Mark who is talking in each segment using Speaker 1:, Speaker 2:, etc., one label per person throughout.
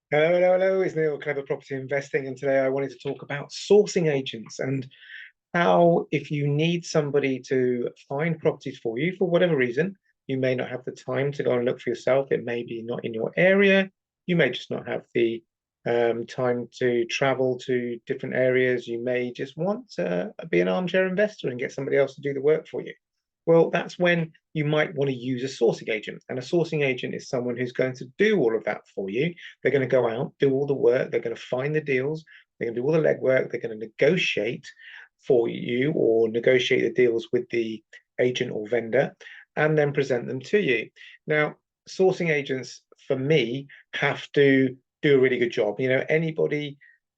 Speaker 1: Hello, hello, hello. It's Neil, Clever Property Investing, and today I wanted to talk about sourcing agents and how, if you need somebody to find properties for you for whatever reason, you may not have the time to go and look for yourself. It may be not in your area. You may just not have the time to travel to different areas. You may just want to be an armchair investor and get somebody else to do the work for you. Well, that's when you might want to use a sourcing agent. And a sourcing agent is someone who's going to do all of that for you. They're going to go out, do all the work, they're going to find the deals, they're going to do all the legwork, they're going to negotiate for you or negotiate the deals with the agent or vendor and then present them to you. Now, sourcing agents for me have to do a really good job. Anybody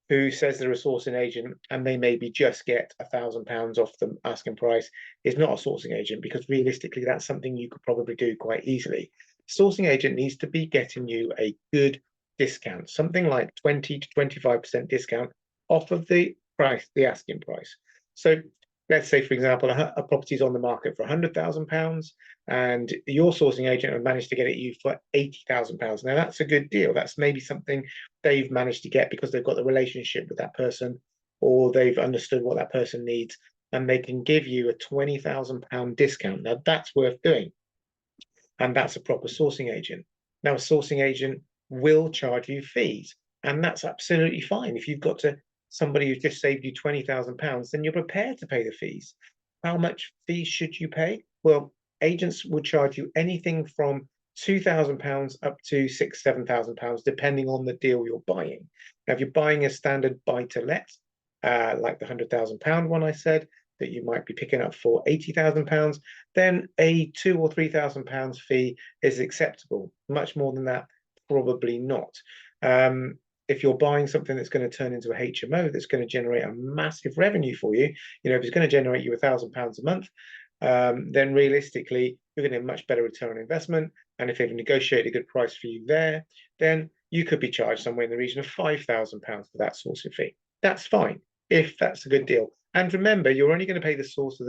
Speaker 1: who says they're a sourcing agent and they maybe just get £1,000 off the asking price is not a sourcing agent, because realistically, that's something you could probably do quite easily. Sourcing agent needs to be getting you a good discount, something like 20 to 25% discount off of the price, the asking price. So let's say, for example, a property is on the market for £100,000 and your sourcing agent have managed to get it you for £80,000. Now that's a good deal. That's maybe something they've managed to get because they've got the relationship with that person, or they've understood what that person needs, and they can give you a £20,000 discount. Now that's worth doing, and that's a proper sourcing agent. Now a sourcing agent will charge you fees, and that's absolutely fine. If you've got to somebody who's just saved you £20,000, then you're prepared to pay the fees. How much fees should you pay? Well, agents will charge you anything from £2,000 up to £6,000, £7,000, depending on the deal you're buying. Now, if you're buying a standard buy to let, like the £100,000 one I said, that you might be picking up for £80,000, then a £2,000 or £3,000 fee is acceptable. Much more than that, probably not. If you're buying something that's going to turn into a HMO that's going to generate a massive revenue for you, if it's going to generate you £1,000 a month, then realistically, you're going to have a much better return on investment. And if they've negotiated a good price for you there, then you could be charged somewhere in the region of £5,000 for that sourcing fee. That's fine if that's a good deal. And remember, you're only going to pay the source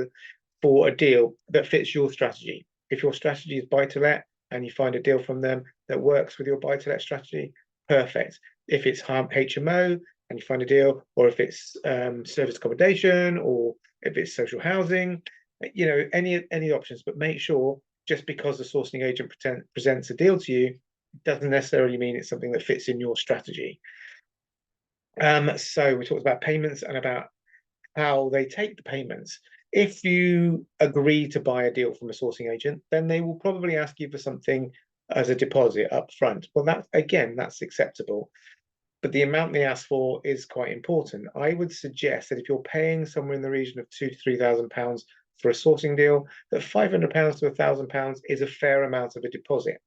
Speaker 1: for a deal that fits your strategy. If your strategy is buy to let and you find a deal from them that works with your buy to let strategy, perfect. If it's HMO and you find a deal, or if it's service accommodation, or if it's social housing, any options. But make sure, just because the sourcing agent presents a deal to you, doesn't necessarily mean it's something that fits in your strategy. So we talked about payments and about how they take the payments. If you agree to buy a deal from a sourcing agent, then they will probably ask you for something as a deposit up front. Well, that's acceptable. But the amount they ask for is quite important. I would suggest that if you're paying somewhere in the region of £2,000 to £3,000 for a sourcing deal, that £500 to £1,000 is a fair amount of a deposit.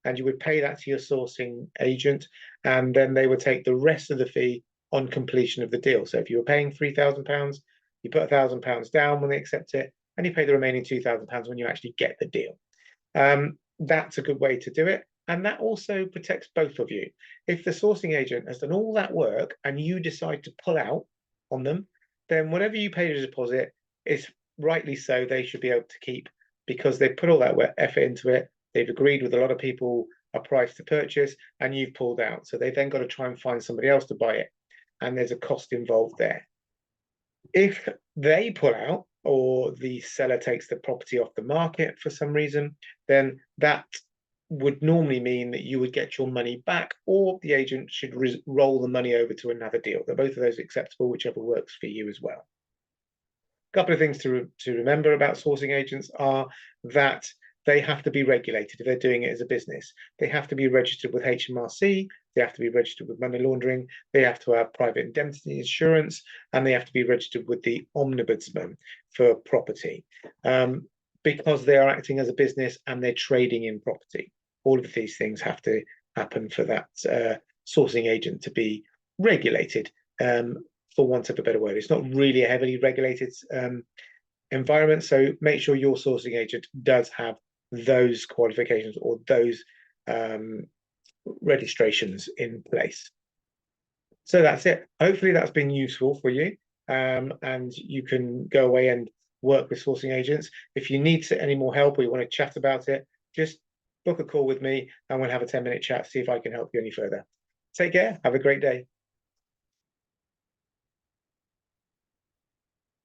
Speaker 1: And you would pay that to your sourcing agent, and then they would take the rest of the fee on completion of the deal. So if you were paying £3,000, you put £1,000 down when they accept it, and you pay the remaining £2,000 when you actually get the deal. That's a good way to do it. And that also protects both of you. If the sourcing agent has done all that work and you decide to pull out on them, then whatever you paid as a deposit is rightly so, they should be able to keep, because they've put all that effort into it. They've agreed with a lot of people a price to purchase, and you've pulled out. So they've then got to try and find somebody else to buy it. And there's a cost involved there. If they pull out, or the seller takes the property off the market for some reason, then that would normally mean that you would get your money back, or the agent should roll the money over to another deal. They're both of those acceptable, whichever works for you as well. A couple of things to remember about sourcing agents are that they have to be regulated if they're doing it as a business. They have to be registered with HMRC, they have to be registered with money laundering, they have to have private indemnity insurance, and they have to be registered with the Ombudsman for property, because they are acting as a business and they're trading in property. All of these things have to happen for that sourcing agent to be regulated, for want of a better word. It's not really a heavily regulated environment, so make sure your sourcing agent does have those qualifications or those registrations in place. So that's it. Hopefully that's been useful for you, and you can go away and work with sourcing agents. If you need any more help or you want to chat about it, just book a call with me and we'll have a 10-minute chat, see if I can help you any further. Take care. Have a great day.